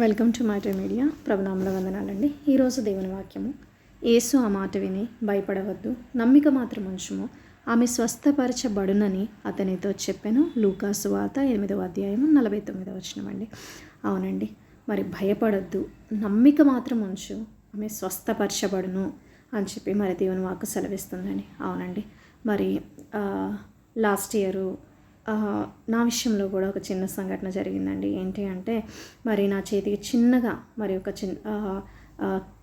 Welcome to Maitri Media. ప్రభునామల వందనాలండి. ఈరోజు దేవుని వాక్యము, యేసు ఆ మాట విని భయపడవద్దు, నమ్మిక మాత్రం ఉంచుము, ఆమె స్వస్థపరచబడునని అతనితో చెప్పాను. లూకా సువార్త 8వ అధ్యాయము 49వ వచనం అండి. అవునండి, మరి భయపడొద్దు, నమ్మిక మాత్రం ఉంచు, ఆమె స్వస్థపరచబడును అని చెప్పి మరి దేవుని వాక్కు సెలవిస్తుందండి. అవునండి, మరి లాస్ట్ ఇయరు నా విషయంలో కూడా ఒక చిన్న సంఘటన జరిగిందండి. ఏంటి అంటే, మరి నా చేతికి చిన్నగా మరి ఒక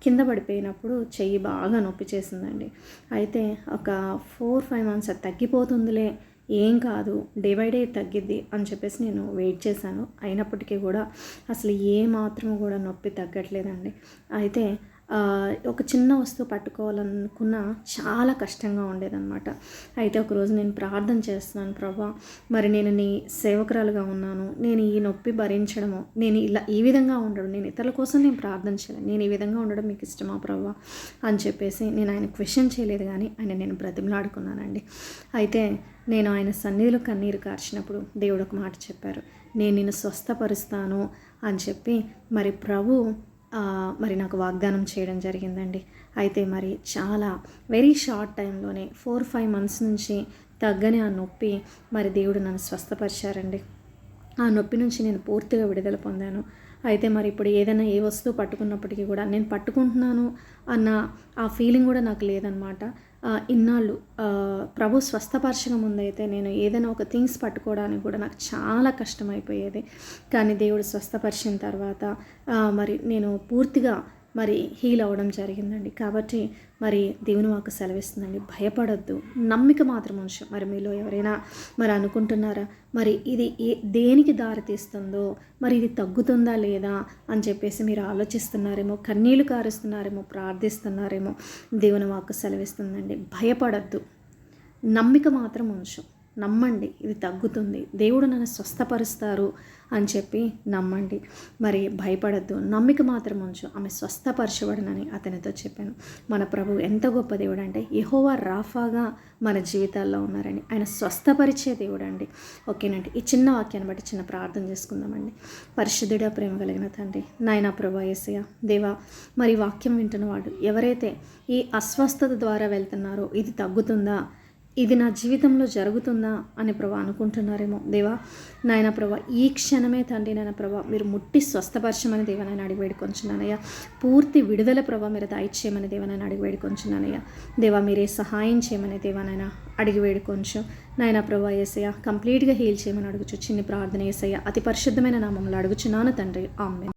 కింద పడిపోయినప్పుడు చెయ్యి బాగా నొప్పి చేసిందండి. అయితే ఒక 4-5 మంత్స్ అది తగ్గిపోతుందిలే, ఏం కాదు, డే బై డే తగ్గిద్ది అని చెప్పేసి నేను వెయిట్ చేశాను. అయినప్పటికీ కూడా అసలు ఏ మాత్రం కూడా నొప్పి తగ్గట్లేదండి. అయితే ఒక చిన్న వస్తువు పట్టుకోవాలనుకున్నా చాలా కష్టంగా ఉండేదన్నమాట. అయితే ఒకరోజు నేను ప్రార్థన చేస్తున్నాను, ప్రభా మరి నేను నీ సేవకురాలుగా ఉన్నాను, నేను ఈ నొప్పి భరించడము, నేను ఈ విధంగా ఉండడం, నేను ఇతరుల కోసం నేను ప్రార్థన చేయలేను, నేను ఈ విధంగా ఉండడం మీకు ఇష్టమా ప్రభా అని చెప్పేసి నేను ఆయన క్వశ్చన్ చేయలేదు, కానీ నేను బ్రతిమలాడుకున్నానండి. అయితే నేను ఆయన సన్నిధిలో కన్నీరు కార్చినప్పుడు దేవుడు ఒక మాట చెప్పారు, నేను నిన్ను స్వస్థపరుస్తాను అని చెప్పి మరి ప్రభు మరి నాకు వాగ్దానం చేయడం జరిగిందండి. అయితే మరి చాలా వెరీ షార్ట్ టైంలోనే 4-5 మంత్స్ నుంచి తగ్గని ఆ నొప్పి మరి దేవుడు నన్ను స్వస్థపరిచారండి. ఆ నొప్పి నుంచి నేను పూర్తిగా విడుదల పొందాను. అయితే మరి ఇప్పుడు ఏదైనా ఏ వస్తువు పట్టుకున్నప్పటికీ కూడా నేను పట్టుకుంటున్నాను అన్న ఆ ఫీలింగ్ కూడా నాకు లేదనమాట. ఇన్నాళ్ళు ప్రభు స్వస్థపరచక ముందైతే నేను ఏదైనా ఒక థింగ్స్ పట్టుకోవడానికి కూడా నాకు చాలా కష్టమైపోయేది. కానీ దేవుడు స్వస్థపరిచిన తర్వాత మరి నేను పూర్తిగా మరి హీల్ అవ్వడం జరిగిందండి. కాబట్టి మరి దేవుని వాక్కు సెలవిస్తుందండి, భయపడొద్దు, నమ్మిక మాత్రం ఉంచు. మరి మీలో ఎవరైనా మరి అనుకుంటున్నారా, మరి ఇది దేనికి దారితీస్తుందో, మరి ఇది తగ్గుతుందా లేదా అని చెప్పేసి మీరు ఆలోచిస్తున్నారేమో, కన్నీళ్లు కారుస్తున్నారేమో, ప్రార్థిస్తున్నారేమో. దేవుని వాక్కు సెలవిస్తుందండి, భయపడొద్దు, నమ్మిక మాత్రం ఉంచు, నమ్మండి, ఇది తగ్గుతుంది, దేవుడు నన్ను స్వస్థపరుస్తారు అని చెప్పి నమ్మండి. మరి భయపడద్దు, నమ్మిక మాత్రం ఉంచు, ఆమె స్వస్థపరచబడనని అతనితో చెప్పాను. మన ప్రభు ఎంత గొప్ప దేవుడు అంటే, యెహోవా రాఫాగా మన జీవితాల్లో ఉన్నారని, ఆయన స్వస్థపరిచే దేవుడు అండి. ఓకేనండి, ఈ చిన్న వాక్యాన్ని బట్టి చిన్న ప్రార్థన చేసుకుందామండి. పరిశుద్ధుడా, ప్రేమ కలిగిన తండ్రి, నాయనా ప్రభా యేసయ్య దేవా, మరి వాక్యం వింటున్నవాడు ఎవరైతే ఈ అస్వస్థత ద్వారా వెళ్తున్నారో, ఇది తగ్గుతుందా, ఇది నా జీవితంలో జరుగుతుందా అని ప్రభా అనుకుంటున్నారేమో దేవా, నాయన ప్రభా ఈ క్షణమే తండ్రి నాయన ప్రభా మీరు ముట్టి స్వస్థపరచమని దేవా నేను అడిగి వేడుకొంచున్నానయ్యా. పూర్తి విడుదల ప్రభా మీరు దయచేయమని దేవా నేను అడిగి వేడుకొంచున్నానయ్యా. దేవా మీరే సహాయం చేయమని దేవా నాయన అడిగి వేడుకొంచు. నాయన ప్రభా యేసయ్య కంప్లీట్గా హీల్ చేయమని అడుగుచు చిన్ని ప్రార్థన యేసయ్య అతి పరిశుద్ధమైన నామంలో అడుగుచున్నాను తండ్రి, ఆమేన్.